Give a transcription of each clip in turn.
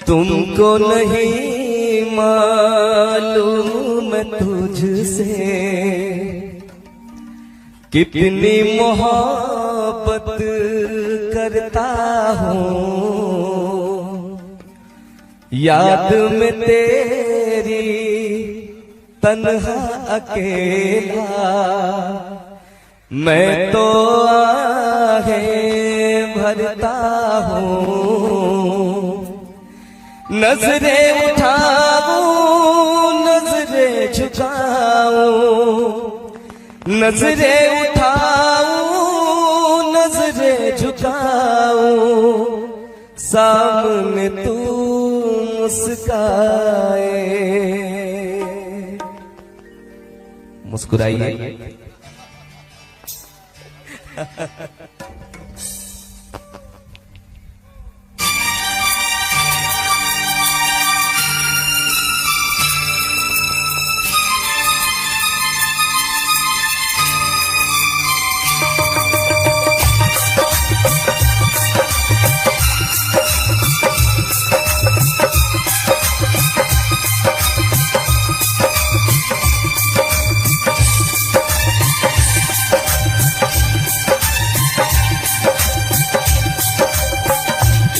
तुमको नहीं मालूम मैं तुझसे कितनी मोहब्बत करता हूँ। याद में तेरी तन्हा अकेला मैं तो आहें भरता हूँ। नजरें उठाऊं नजरें झुकाऊं, नजरें उठाऊं नजरें झुकाऊं, सामने तू मुस्काए। मुस्कुराइए।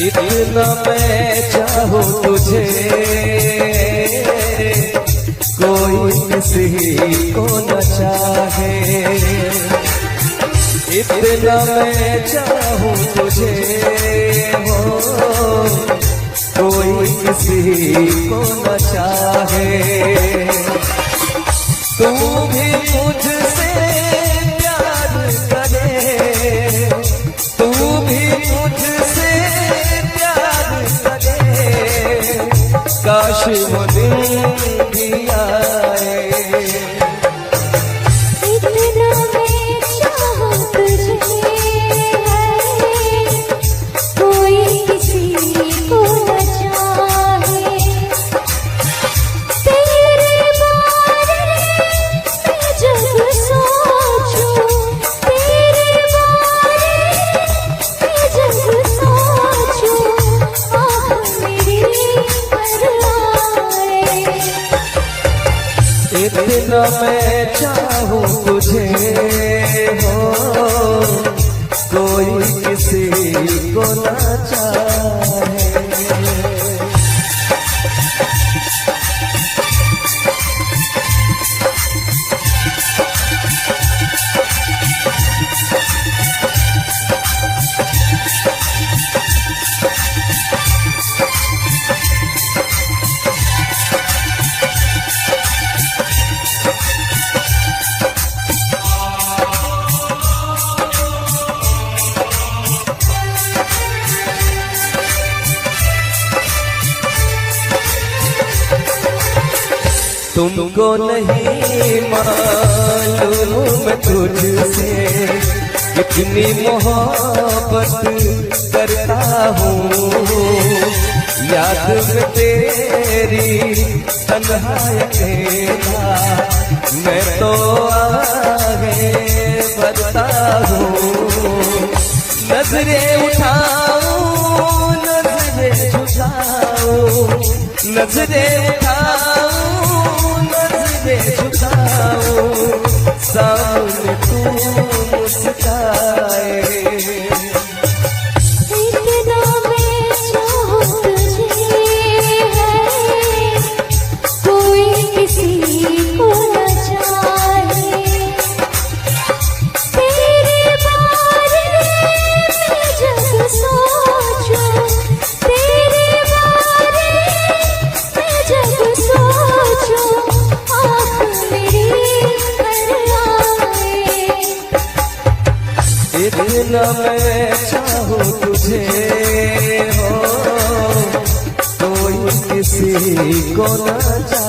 इतना मैं चाहूँ तुझे कोई किसी को न चाहे। इतना मैं चाहूँ तुझे हो कोई किसी को न चाहे। तू भी मुझसे प्यार करे, तू भी मुझसे काश वो दिन भी आए। इतना मैं चाहूँ तुझे कोई किसी को न चाहे। तेरे बारे में जब सोचूं, तेरे बारे में जब सोचूं, आँख मेरी इतना मैं चाहूँ तुझे हो कोई किसी को न चाहे। तुमको नहीं मालूम मैं तुझसे कितनी मोहब्बत करता हूँ। याद में तेरी तन्हा अकेला मैं तो आहें भरता हूँ। नजरें उठाऊं नजरें झुकाऊं, नजरें उठाऊं नजरें झुकाऊं, सामने तू मुस्काए। इतना मैं चाहूँ तुझे कोई किसी को न चाहे। तेरे बारे में जब सोचूं, तेरे बारे में जब सोचूं, आँख मेरी भर आए। इतना मैं चाहूँ तुझे हो कोई किसी को न चाहे।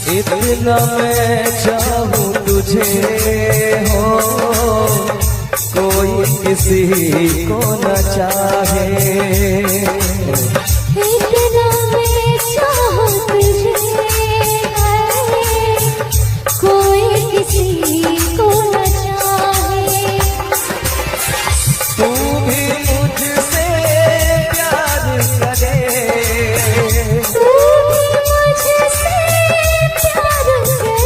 इतना मैं चाहूँ तुझे हो, कोई किसी को न चाहे। इतना मैं चाहूँ तुझे है, कोई किसी को न चाहे। तू भी मुझसे प्यार करे, तू भी मुझसे प्यार करे,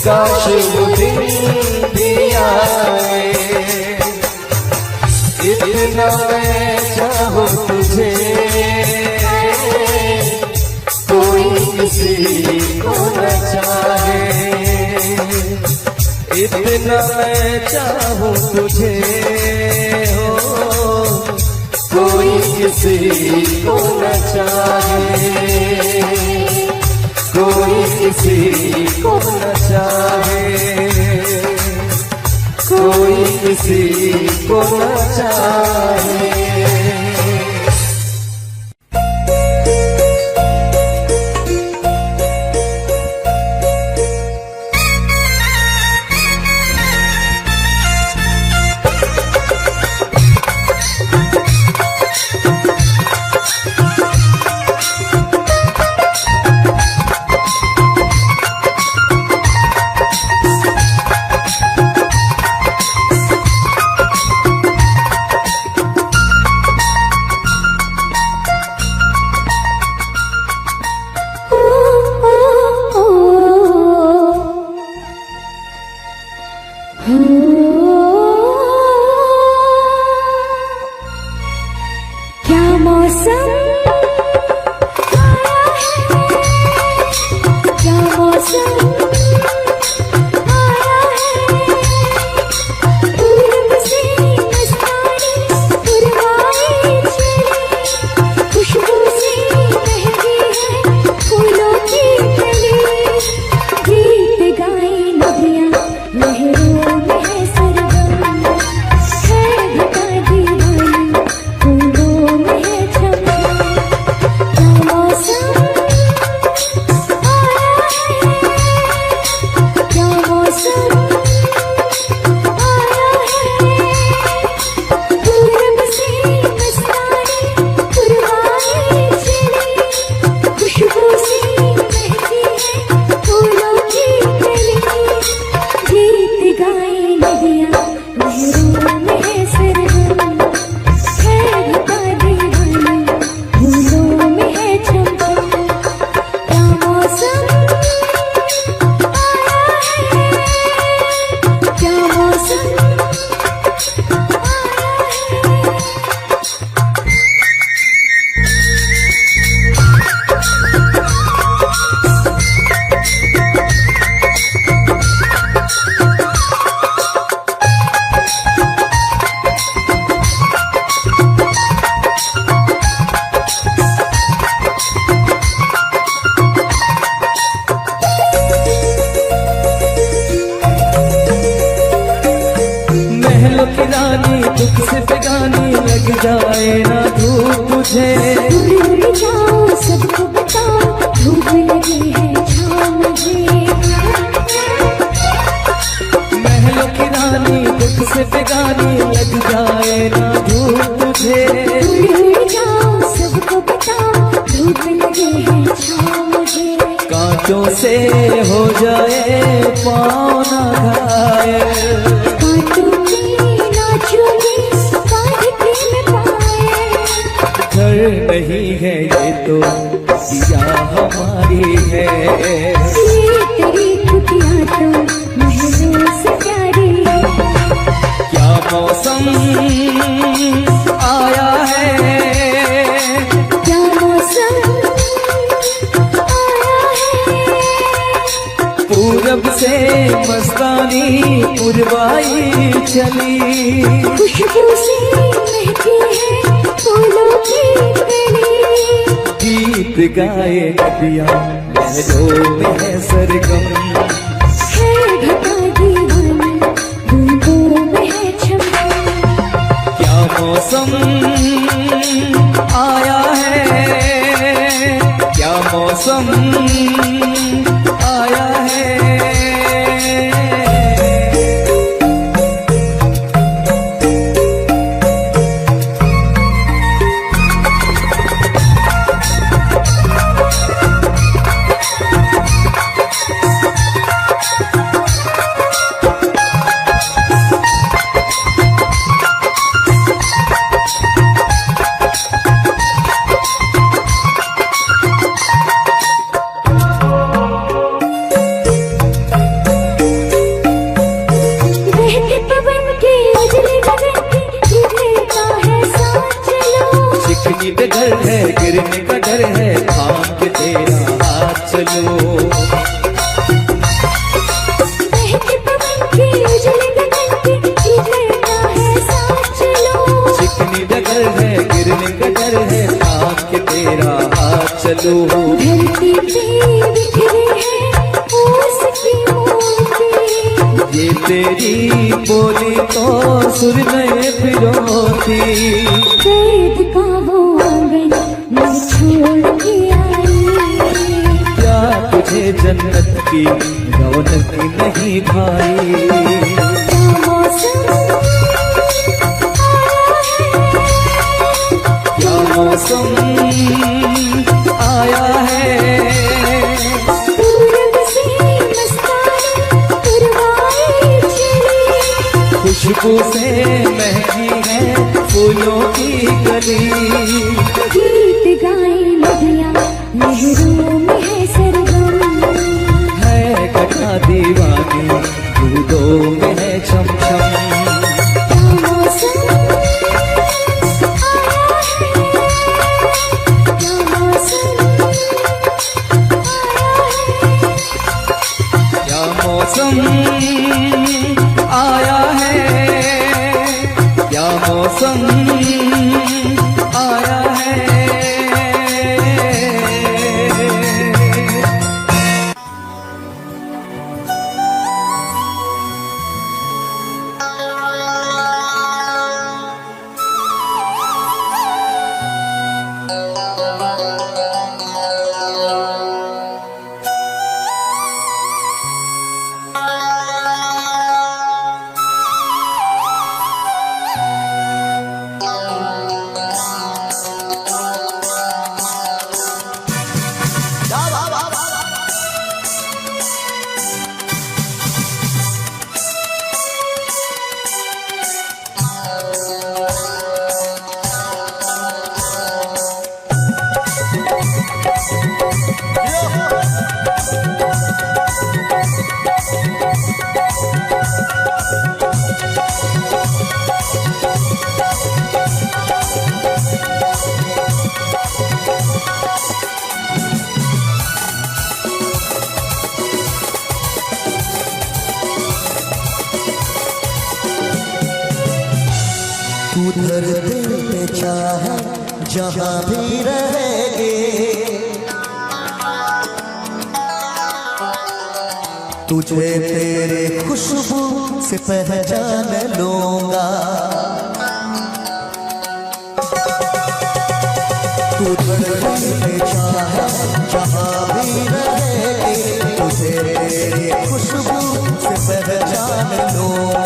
काश वो दिन भी आए। इतना मैं चाहूँ तुझे, कोई किसी को न चाहे। इतना मैं चाहूँ तुझे हो, कोई किसी को न चाहे। कोई किसी को न चाहे, कोई किसी को न चाहे। क्या मौसम आया है, क्या मौसम आया है। पूरब से मस्तानी पुरवाई चली, खुशबू से महकी है फूलों की कली। गीत गाए नदियाँ लहरों में है सरगम, है घटा दीवानी फूलों में है छमछम। क्या मौसम आया है, क्या मौसम आया है। पूरब से मस्तानी पुरवाई चली, खुशबू से महकी है फूलों की कली। गीत गाए नदियाँ लहरों में है सरगम, है घटा दीवानी फूलों में है छमछम। क्या मौसम आया है, क्या मौसम आया है। महलों की रानी दुख से बेगानी, लग जाए ना धूप तुझे। दूर जाओ सबको बताओ, धूप लगी है छाँव मुझे। महलों की रानी दुख से बेगानी, लग जाए ना धूप तुझे। दूर जाओ सबको बताओ, धूप लगी है छाँव मुझे। कांटों से हो जाए पाँव ना घायल, काटूंगी नाचूंगी काट के मैं पाए। घर नहीं है ये तो दिया हमारी है। ये तेरी कुटिया तो महलों से प्यारी है। क्या मौसम आया है, क्या मौसम आया है। पूरब से मस्तानी पुरवाई चली, खुशबू से महकी है फूलों की कली। गीत गाए नदियाँ लहरों में है सरगम। है घटा दीवानी बूंदों में है छमछम। क्या मौसम आया है, क्या मौसम मौसम आया है। बहते पवन के उजले गगन के गिरता है साथ चलो। चिकनी डगर है गिरने का डर है, थाम के तेरा हाथ चलो। बहते पवन के उजले गगन के गिरता है साथ चलो। चिकनी डगर है गिरने का डर है, थाम के तेरा हाथ चलो। धरती पे बिखरे हैं ओस की मोती। ये तेरी बोली तो सुर नए पिरोती। कैद का वो आंगन मैं छोड़ के आई। क्या तुझे जन्नत की रौनक नहीं भाई? क्या मौसम क्या मौसम आया है। पूरब से मस्ताना पुरवाए चली। खुशबू से महकी है फूलों की गली। गीत गाए नदियाँ लहरों में है सरगम। है कथा दीवानी दूधों में है छम छम। क्या मौसम आया है। क्या मौसम क्या मौसम आया है। क्या मौसम आया है। तू धरती पे चाहे जहाँ भी रहेगी, तुझे तेरे खुशबू से पहचान लूंगा। तू धरती पे चाहे जहाँ भी रहेगी, तुझे तेरे खुशबू से पहचान लूंगा।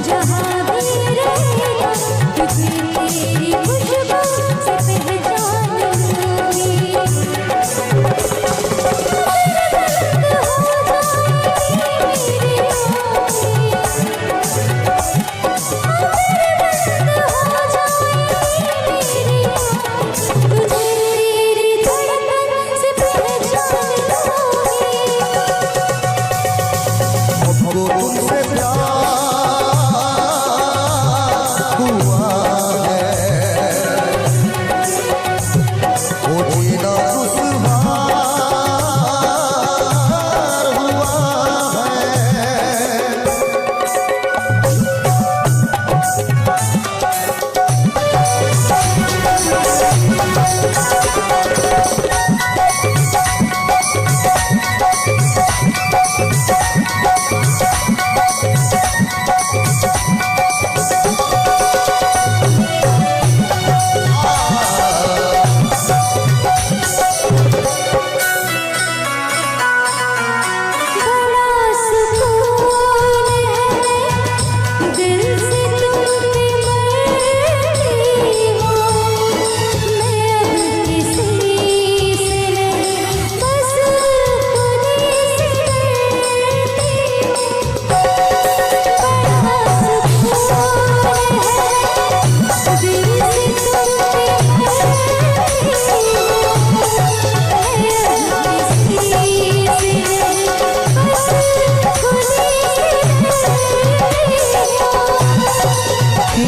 जहाँ भी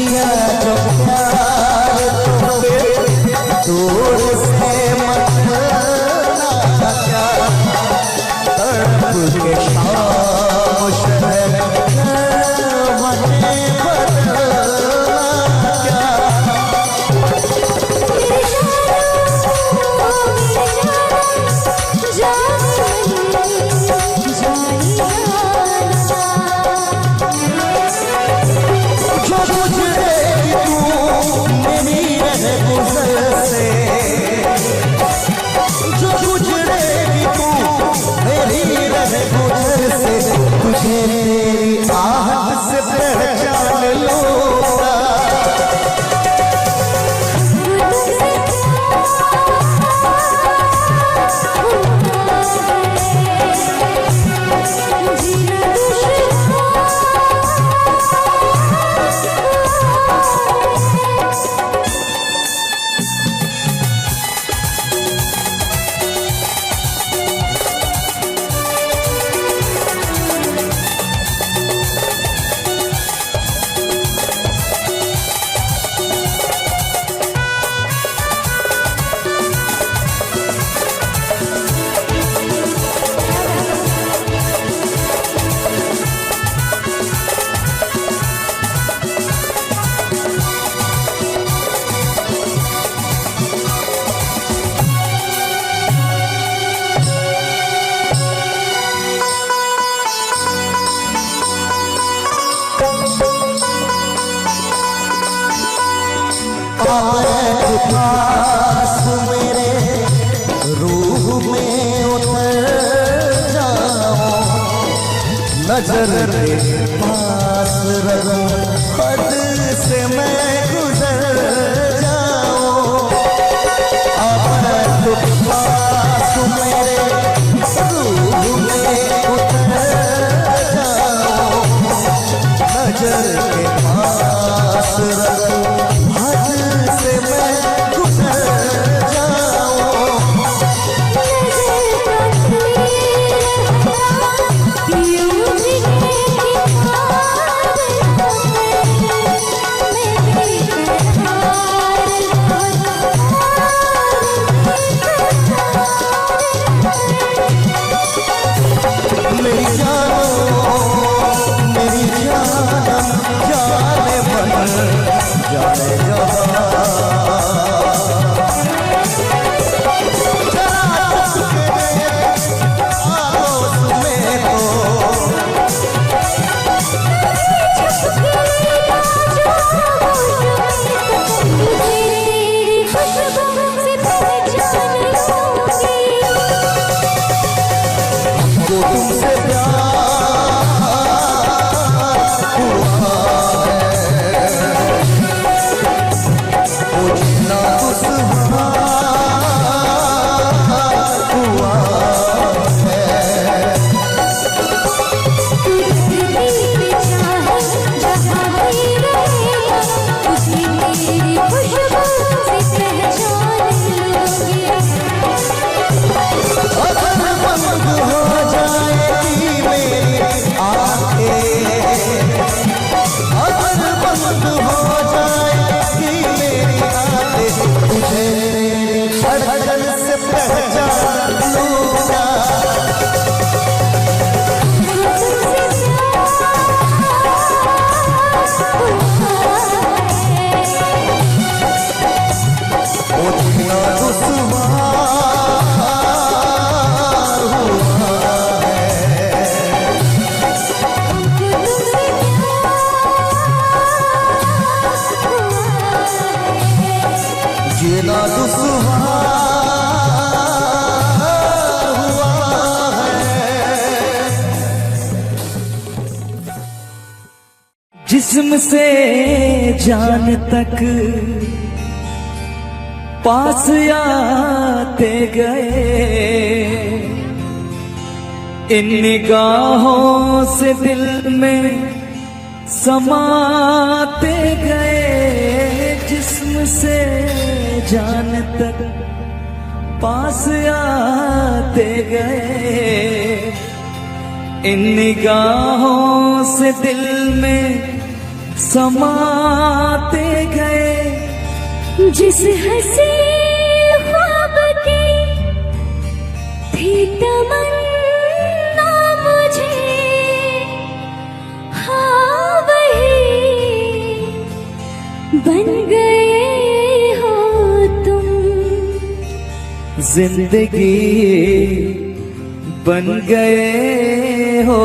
किया जो प्यार तो फिर दूर से मत ना क्या तड़प के शाम शहर मने बदलना क्या तुझे तेरी आहट से पहचान लूंगा पास मेरे रूह में उतर जाओ नजर तेरे पास रहूं हद से मैं गुजर जाऊं अब पास मेरे रूह में उतर जाओ नजर के पास रहूं जिस्म से जान तक पास आते गए इन निगाहों से दिल में समाते गए जिस्म से जान तक पास आते गए इन निगाहों से दिल में समाते गए जिस हंसी ख्वाब की थी तमन्ना मुझे, हाँ वही बन गए हो तुम। जिंदगी बन गए हो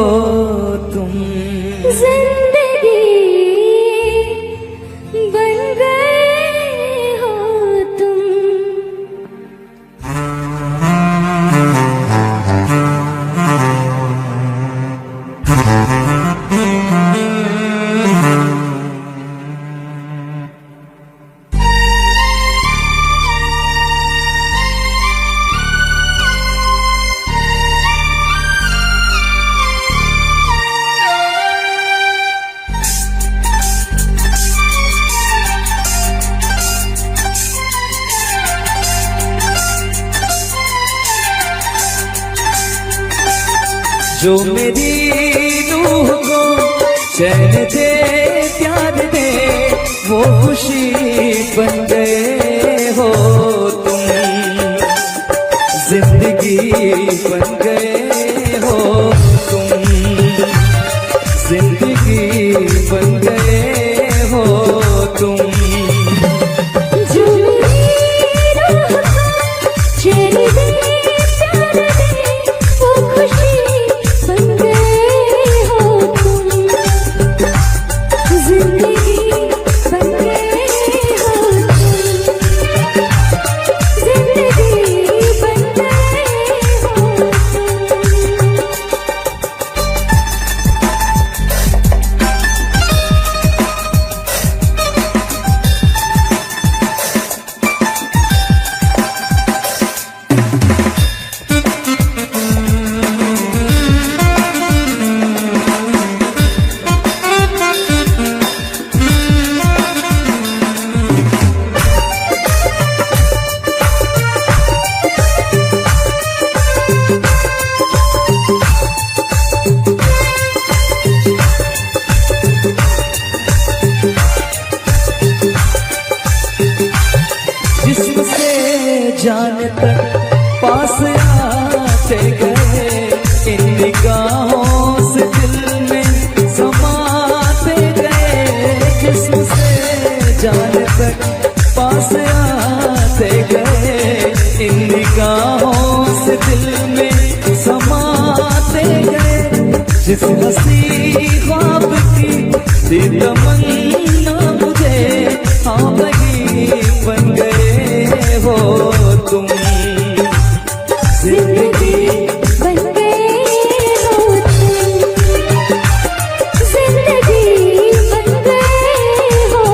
तुम। जिंदगी बन गए हो तुम। जो मेरी रूह को चैन दे प्यार दे, वो खुशी बन गए हो तुम। जिंदगी बन गए हो तुम। जिंदगी बन गए हो तुम। जो मेरी रूह को चैन दे प्यार दे, वो खुशी बन गए हो तुम। जिंदगी बन गए हो तुम। जिंदगी बन गए हो तुम। जिस्म से जान तक पास आते गए, इन निगाहों से दिल में समाते गए। जिस्म से जान तक पास आते गए, इन निगाहों से दिल में समाते गए। जिस हंसी ख्वाब की थी तमन्ना मुझे, हाँ वही बन गए हो तुम। जिंदगी बन गए हो तुम। जिंदगी बन गए हो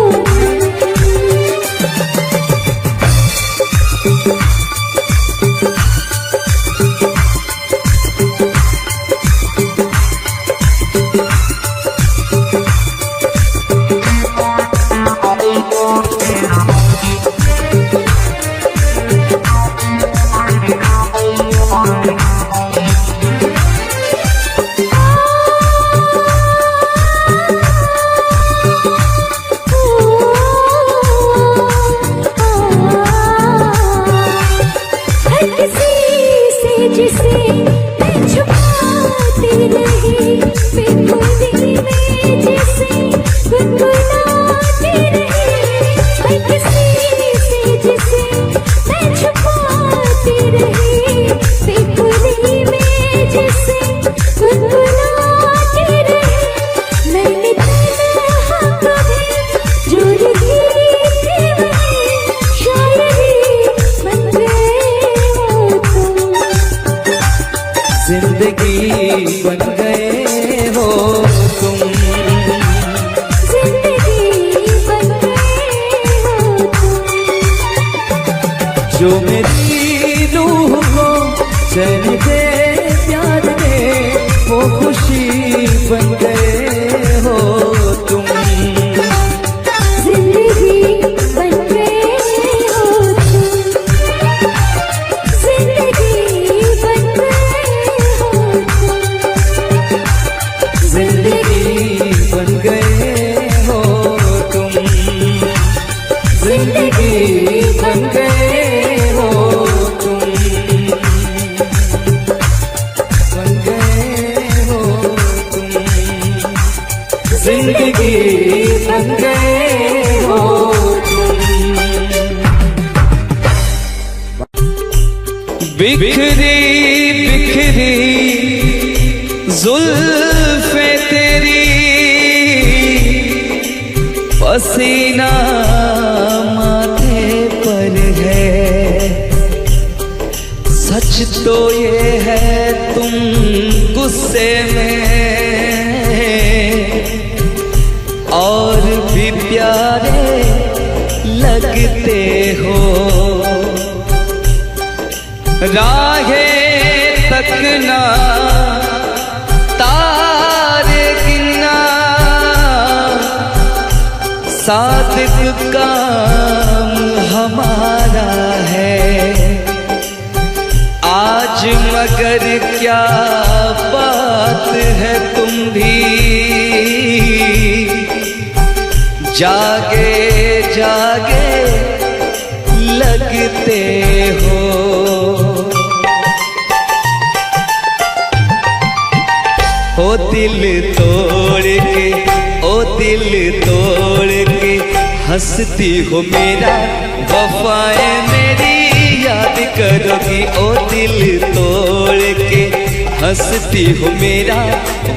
हर किसी से जिसे मैं छुपाती रही, बेखुदी में जिसे गुनगुनाती रही। हर किसी से जिसे मैं छुपाती रही, बेखुदी में जिसे गुनगुनाती रही। मैंने तन्हा कभी जो लिखी थी वही शायरी बन गए हो तुम। जिंदगी बन गए हो तुम। जिंदगी बन गए हो तुम। जो मेरी रूह को चैन दे प्यार दे, वो खुशी बन गए हो तुम। जिंदगी बन गए हो तुम। जिंदगी बन गए हो तुम। जिंदगी बन गए हो बन गए हो तुम, बन गए हो तुम, जिंदगी बन गए हो तुम। बिखरी बिखरी जुल्फे तेरी, पसीना माथे पर है, सच तो ये है तुम गुस्से में और भी प्यारे लगते हो। राहें तकना तारे गिनना सादिक काम हमारा है। आज मगर क्या बात है तुम भी जागे जागे लगते हो। ओ दिल तोड़ के, ओ दिल तोड़ के हंसती हो मेरा, वफाएं मेरी याद करोगी। ओ दिल तोड़ के हंसती हो मेरा,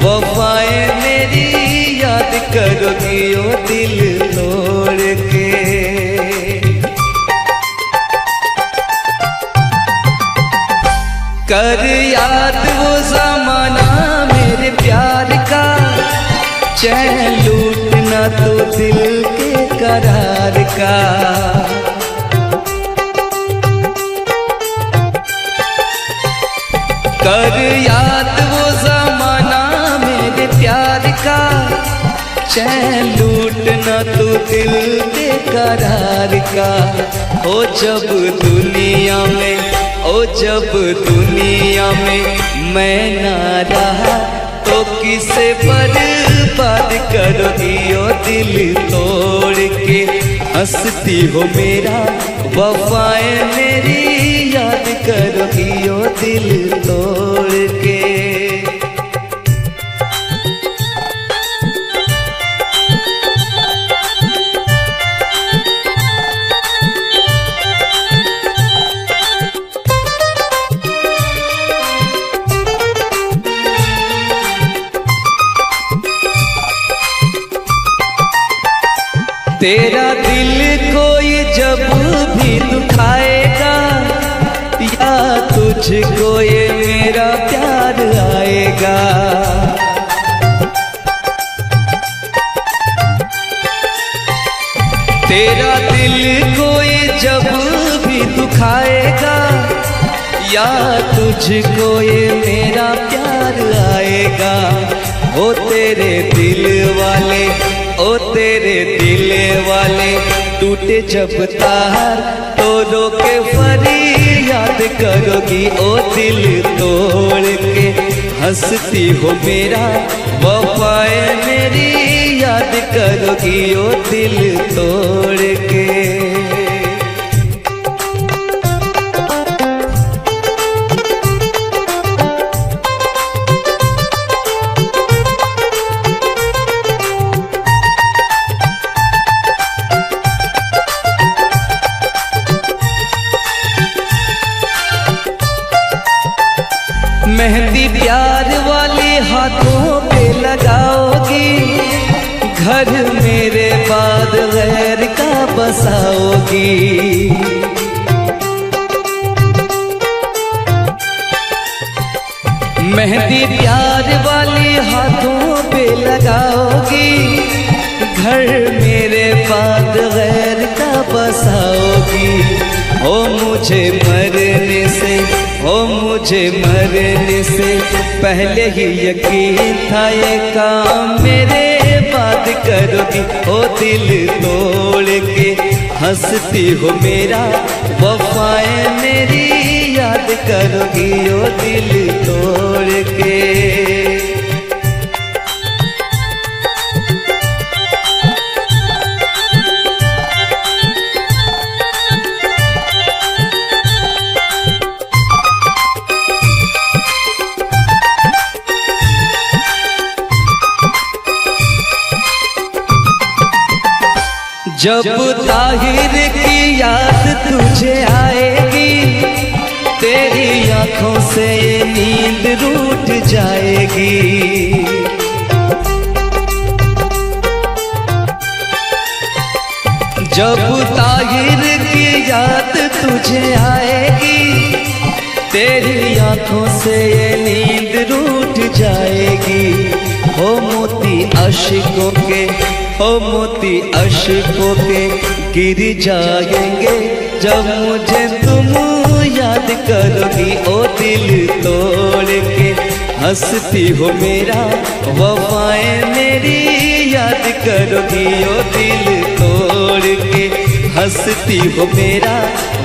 वफाएं मेरी याद करोगी। ओ दिल तोड़ के कर याद वो ज़माना मेरे प्यार का, चैन लूटना तो दिल के करार का। कर याद वो ज़माना मेरे प्यार का, चैन लूटना तो दिल के करार का। हो जब दुनिया में, ओ जब दुनिया में मैं ना रहा तो किसे बर्बाद करोगी। ओ दिल तोड़ के हंसती हो मेरा, वफाएं मेरी याद करोगी। ओ दिल तोड़ के तेरा दिल कोई जब भी दुखाएगा, या तुझको ये मेरा प्यार आएगा। तेरा दिल कोई जब भी दुखाएगा, या तुझको ये मेरा प्यार आएगा। ओ तेरे दिल वाले, ओ तेरे दिल वाले टूटे जब तार तो रो के फरियाद करोगी। ओ दिल तोड़ के हंसती हो मेरा, वफाएं मेरी याद करोगी। ओ दिल तोड़ के मेहंदी प्यार वाले हाथों पे लगाओगी, घर मेरे बाद गैर का बसाओगी। मेहंदी प्यार वाले हाथों पे लगाओगी, घर मेरे बाद गैर का बसाओगी। ओ मुझे मरने से, ओ मुझे मरने से पहले ही यकीन था ये काम मेरे बाद करोगी। ओ दिल तोड़ के हंसती हो मेरा, वफाएं मेरी याद करोगी। ओ दिल तोड़ के जब ताहिर की याद तुझे आएगी, तेरी आंखों से ये नींद रूठ जाएगी। जब ताहिर की याद तुझे आएगी, तेरी आंखों से ये नींद रूठ जाएगी। हो मोती अश्कों के, हो मोती अश्कों के गिर जाएंगे, जब मुझे तुम याद करोगी। ओ दिल तोड़ के हंसती हो मेरा, वफाएं मेरी याद करोगी। ओ दिल तोड़ के हंसती हो मेरा,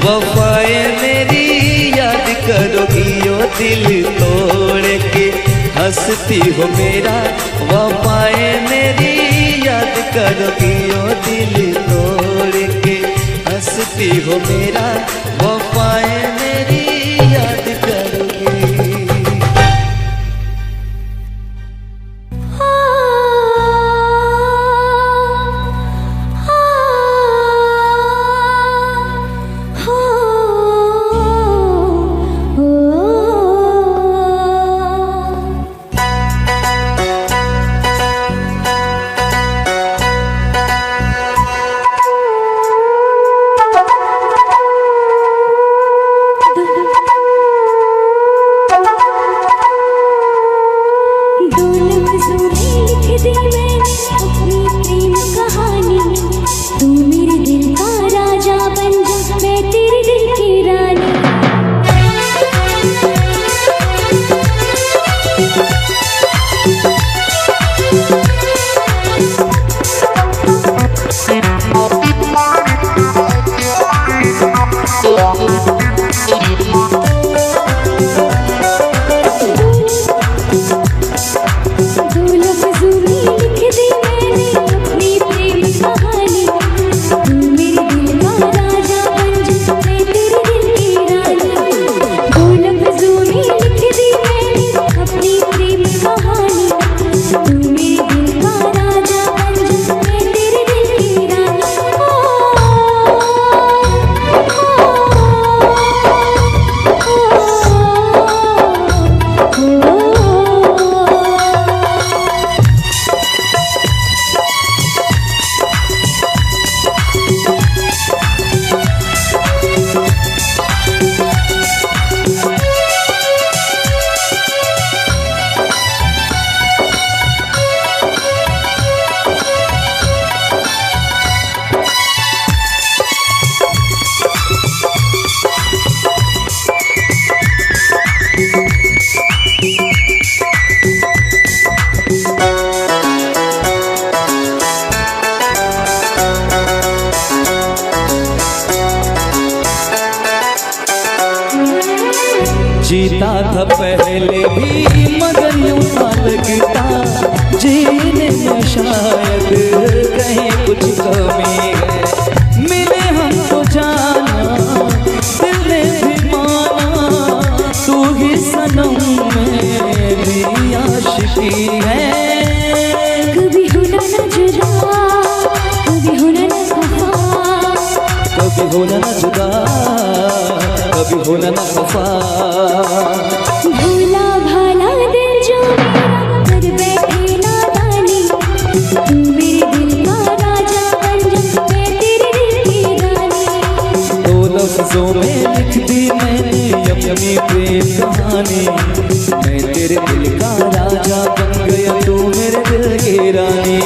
वफाएं मेरी याद करोगी। ओ दिल तोड़ के हंसती हो मेरा, वफाएं मेरी याद करोगी। ओ दिल तोड़ के हंसती हो मेरा, वफाएं मेरी याद करोगी। जीता था पहले भी मगर यूं सा लगता, जीने में शायद कहीं कुछ कमी है। मिले हमको जाना, दिल ने भी माना, तू ही सनम मेरी आशिकी है। कभी होना न जुदा, कभी होना न खफा, कभी होना न जुदा, कभी होना न खफा। भोला भाला दिल जो मेरा कर बैठे नादानी, तू मेरे दिल का राजा बन जा, मैं तेरे दिल की रानी। दो लफ्जों में लिख दी मैंने अपनी प्रेम कहानी, मैं तेरे दिल का राजा बन गया, तू मेरे दिल की रानी।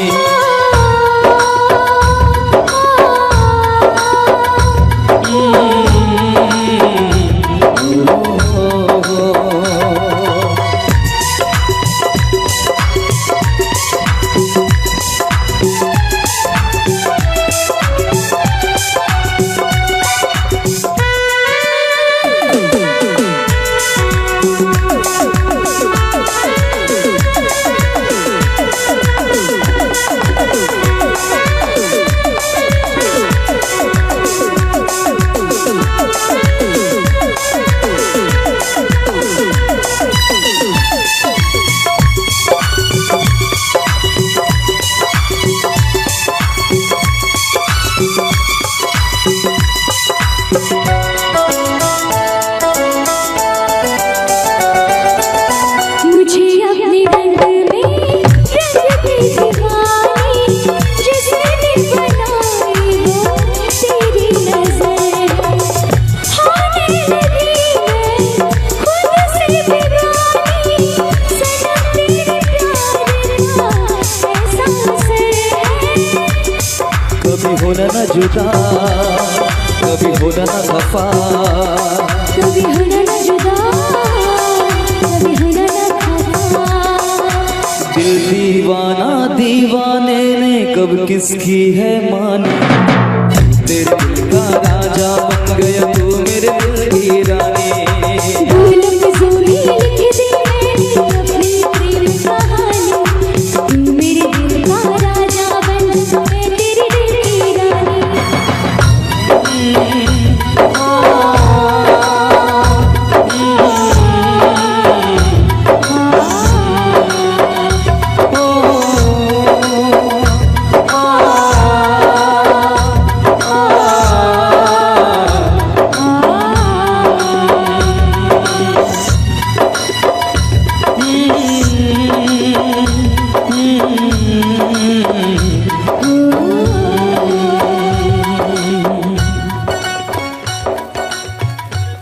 कभी होना न जुदा, कभी होना न खफा, कभी होना न जुदा, कभी होना न खफा। दिल दीवाना दीवाने ने कब किसकी है मानी, तेरे दिल का राजा बन गया तू मेरे दिल की रानी। फूल फिजूली लिख दी मैंने अपनी प्रेम कहानी, तू मेरे दिल का राजा बन जा, मैं तेरे दिल की रानी।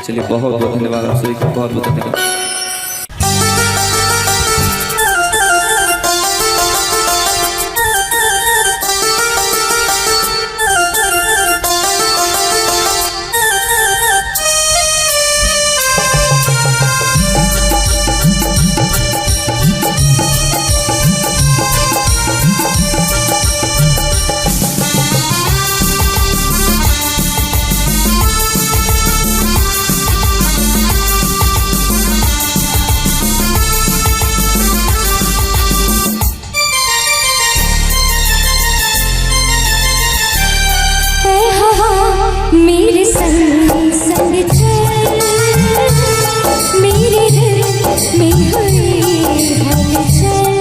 चलिए बहुत बहुत धन्यवाद आप सभी का, बहुत बहुत धन्यवाद। मेरे संग संग चल, मेरे दिल में हुई हलचल।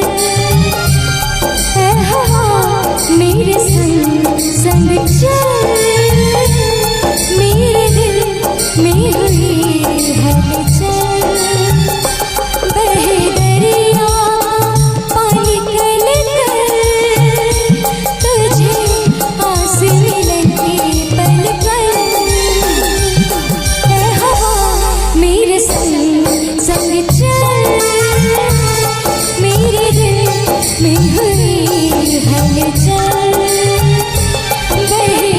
ऐ हवा मेरे संग संग चल, मेरे दिल में हुई हलचल। बहे दरिया पानी कल कर, तुझे आस मिलन की पल पल। ऐ हवा मेरे संग संग चल, मेरे दिल में हुई हलचल। बहे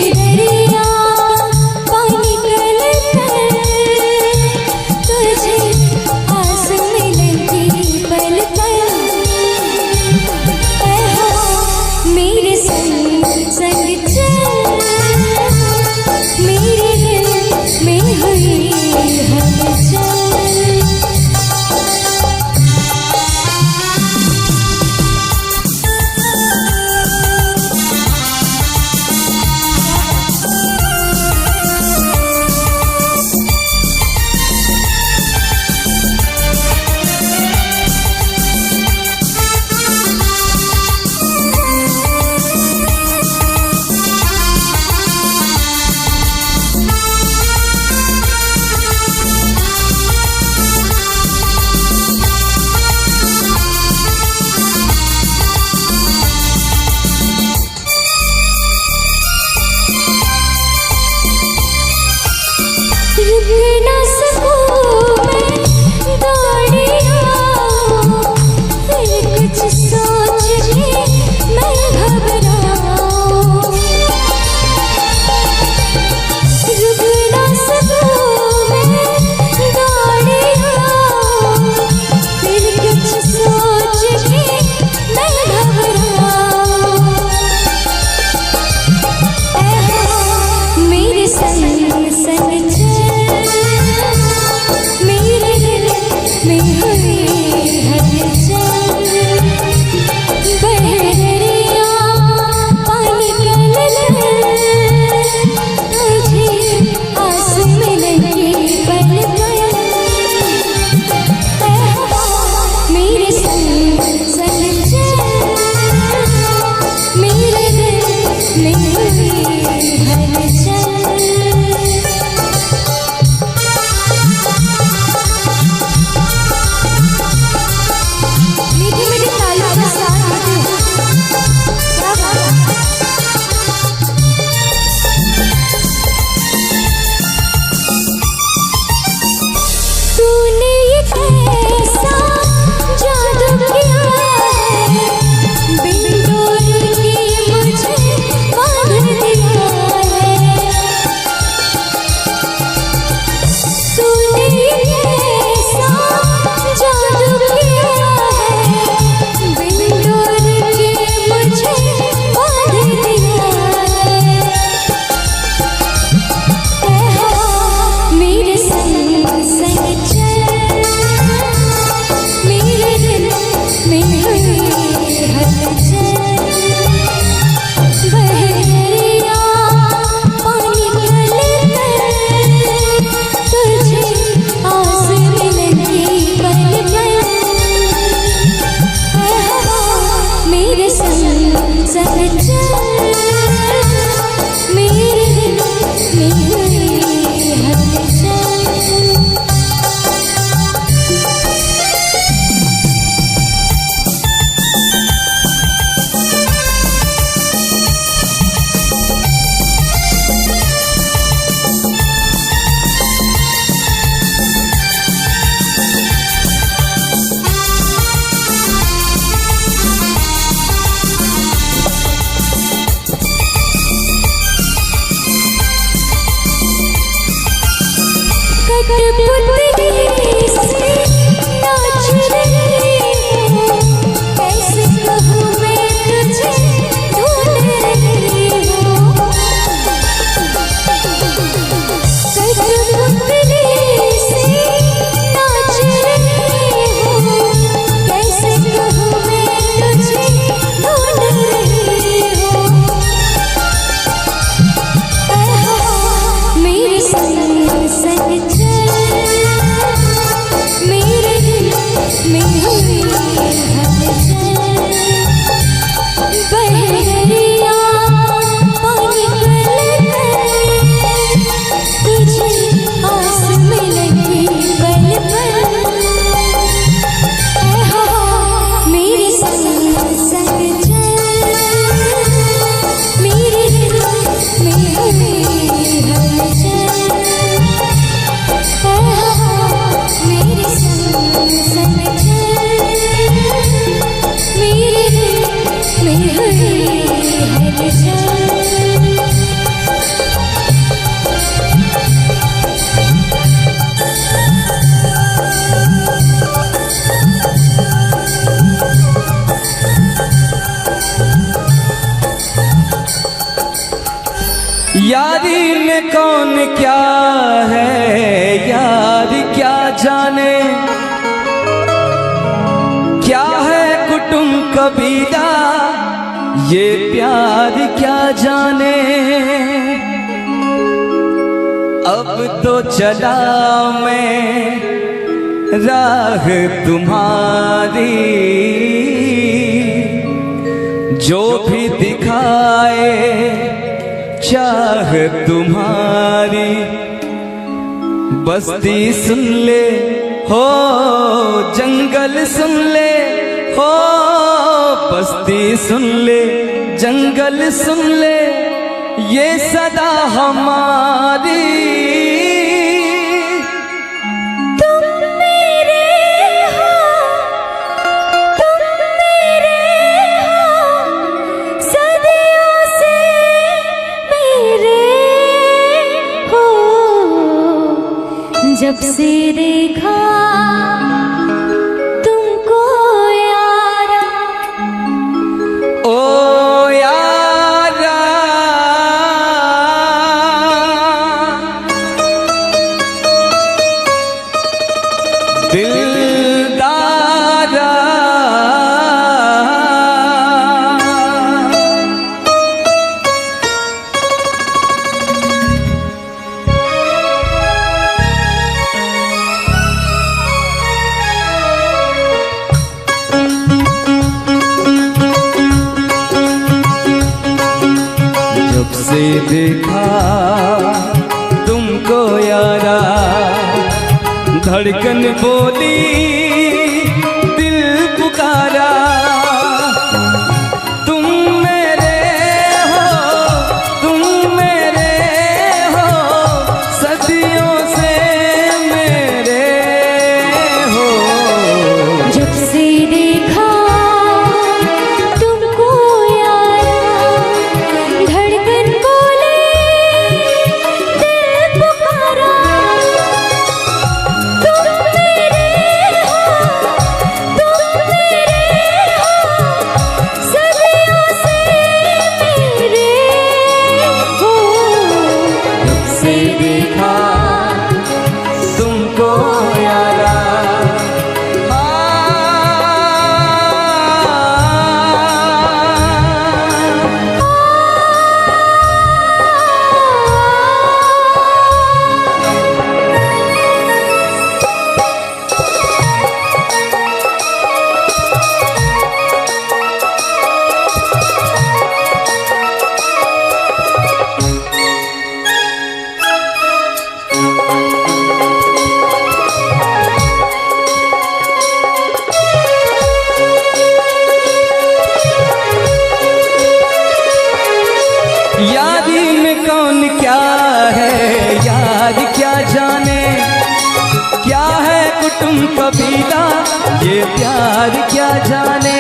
पुतली से नाच रही हूँ, कैसे कहूँ मैं तुझे ढूंढ रही हूँ। कठपुतली से नाच रही हूँ, कैसे कहूँ मैं तुझे ढूंढ रही हूँ। मेरे संग संग चल, मेरे दिल में हुई हलचल। बह दरिया पानी गलगल, तुझे आस में लगी पल पल। मेरे संग संग चल, मेरे दिल में हुई हलचल। मेरे संग संग चल, मेरे दिल में हुई हलचल। यारी में कौन क्या है यार क्या जाने, क्या है कुटुंब कबीला ये प्यार क्या जाने। अब तो चला मैं राह तुम्हारी, जो भी दिखाए चाह तुम्हारी। बस्ती सुन ले हो जंगल सुन ले हो, बस्ती सुन ले जंगल सुन ले ये सदा हमारी। तुम मेरे हो, तुम मेरे हो, सदियों से मेरे हो। जब से देखा तुमको यारा, ओ यारा दिलदारा, जब से देखा तुमको यारा, धड़कन बोली दिल पुकारा। तुम मेरे हो, तुम मेरे हो, सदियों से मेरे हो। जब से देखा तुमको यारा, धड़कन बोले दिल पुकारा। तुम मेरे हो, तुम मेरे हो, सदियों से मेरे हो। जब से देखा तुमको यारा, यारी में कौन क्या है यार क्या जाने, क्या है कुटुंब कबीला ये प्यार क्या जाने।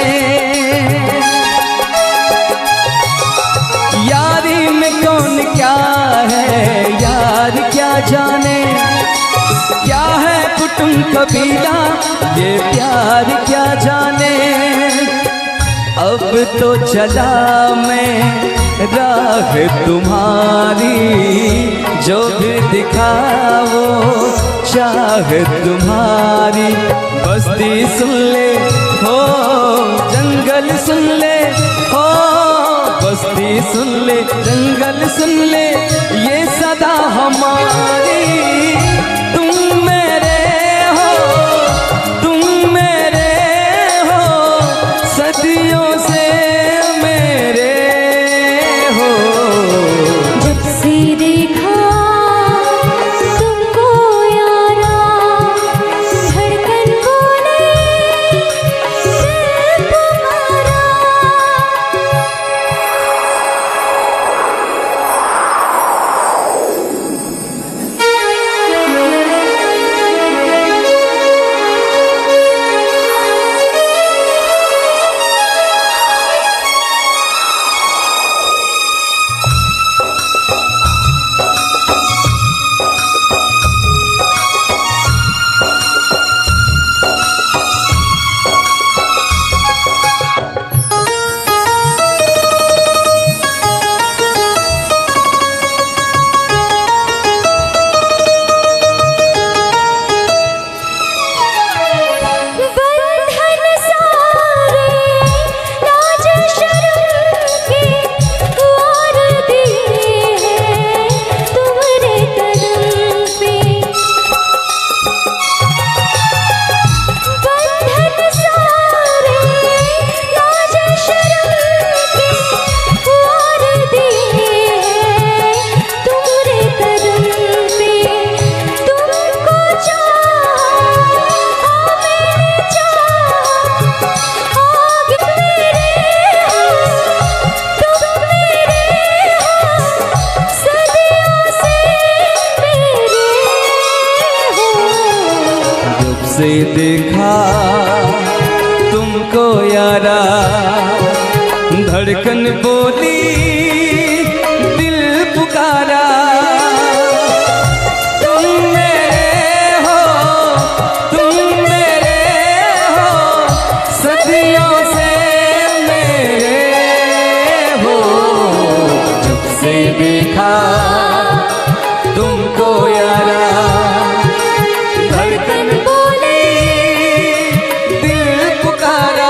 यारी में कौन क्या है यार क्या जाने, क्या कबीला ये प्यार क्या जाने। अब तो चला मैं राह तुम्हारी, जो भी दिखाओ चाह तुम्हारी। बस्ती सुन ले हो, जंगल सुन ले हो, बस्ती सुन ले, जंगल सुन ले, ये सदा हमारी। तुम मेरे हो, तुम मेरे हो, सदियों से मेरे हो। जब से देखा तुमको यारा, धड़कन बोले दिल तुम्हारा। बंधन सारे लाज शर्म के द्वार दिए हैं तुम्हारे कदम पे। बंधन सारे लाज शर्म के द्वार दिए हैं तुम्हारे कदम पे। तुमको जब से देखा तुमको यारा, धड़कन बोली दिल पुकारा। तुम मेरे हो, तुम मेरे हो, सदियों से मेरे हो। जब से देखा तुमको यारा, धड़कन बोली दिल पुकारा।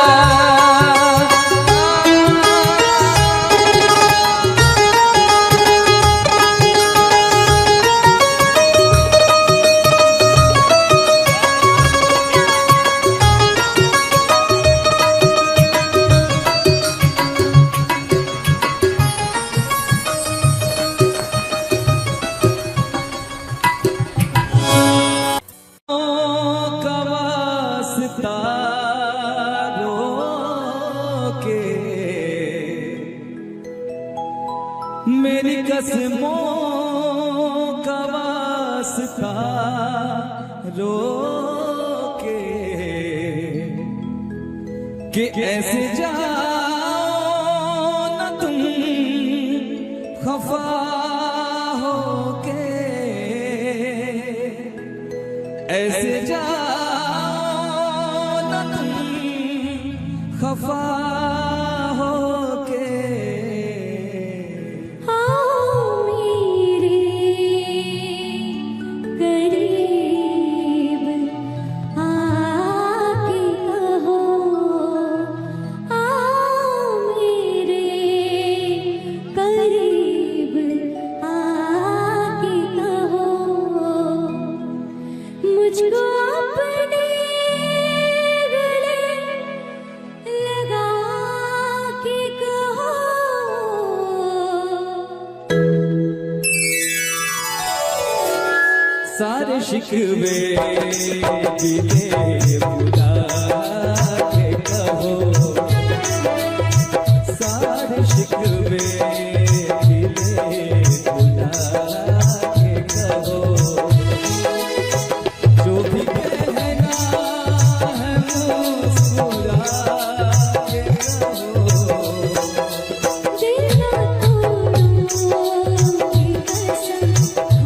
का वास्ता रोके, मेरी कसमों का वास्ता रोके, कि ऐसे जाओ न तुम खफा होके, ऐसे जाओ न तुम खफा होके। आओ मेरे करीब आके कहो, आओ मेरे करीब आके कहो, मुझको अपने गले लगा के कहो। सारे शिकवे दिले बुला के कहो, सारे शिकवे दिले बुला के कहो। जो भी कहना है मुस्कुरा के कहो। दिल ना तोड़ूंगी कसम खा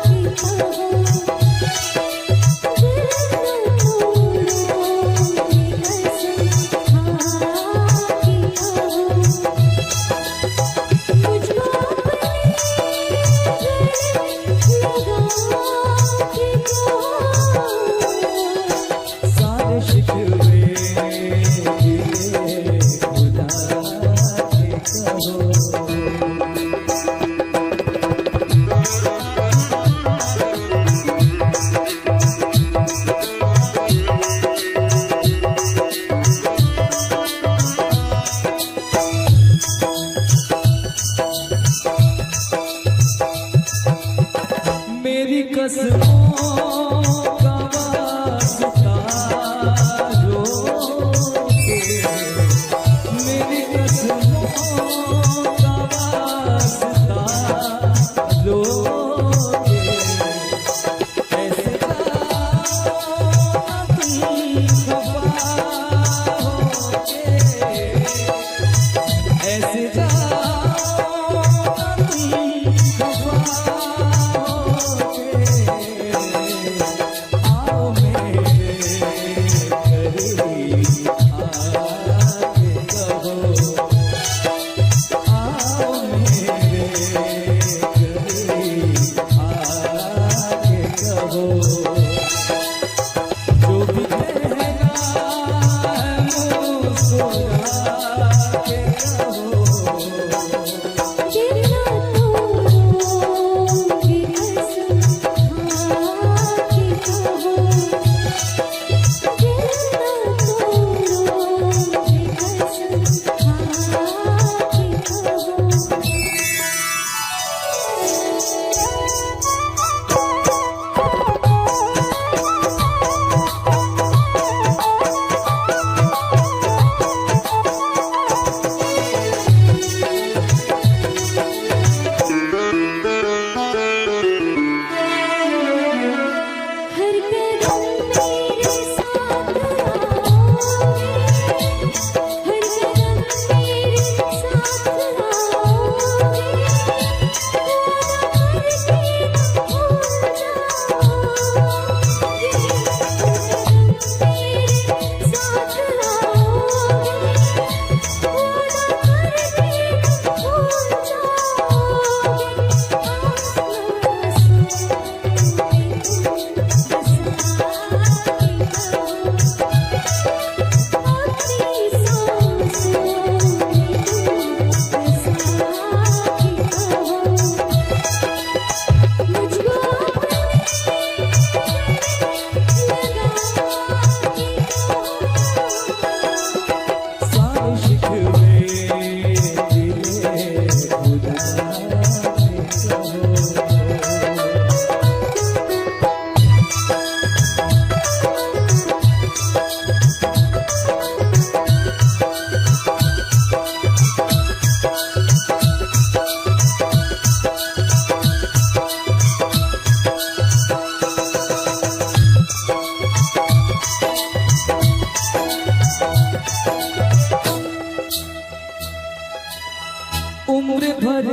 के कहो, कसमों का वास्ता रोके, मेरी कसमों का वास्ता रोके, ऐसे जाओ तुम खफा होके, ऐसे जाओ तुम खफा होके, आओ मेरे करीब आके कहो, आओ मेरे करीब आके कहो, जो भी कहना है मुस्कुरा के कहो। जितना तोड़ोगे कसम खा के कहो, जितना तोड़ोगे कसम खा के कहो। हर कदम मेरे साथ आओगे, हर कदम मेरे साथ आओगे, भूल जाओगे, मेरे साथ आओगे, भूल सारे शिकवे दिले खुदा के कहो। उम्र भर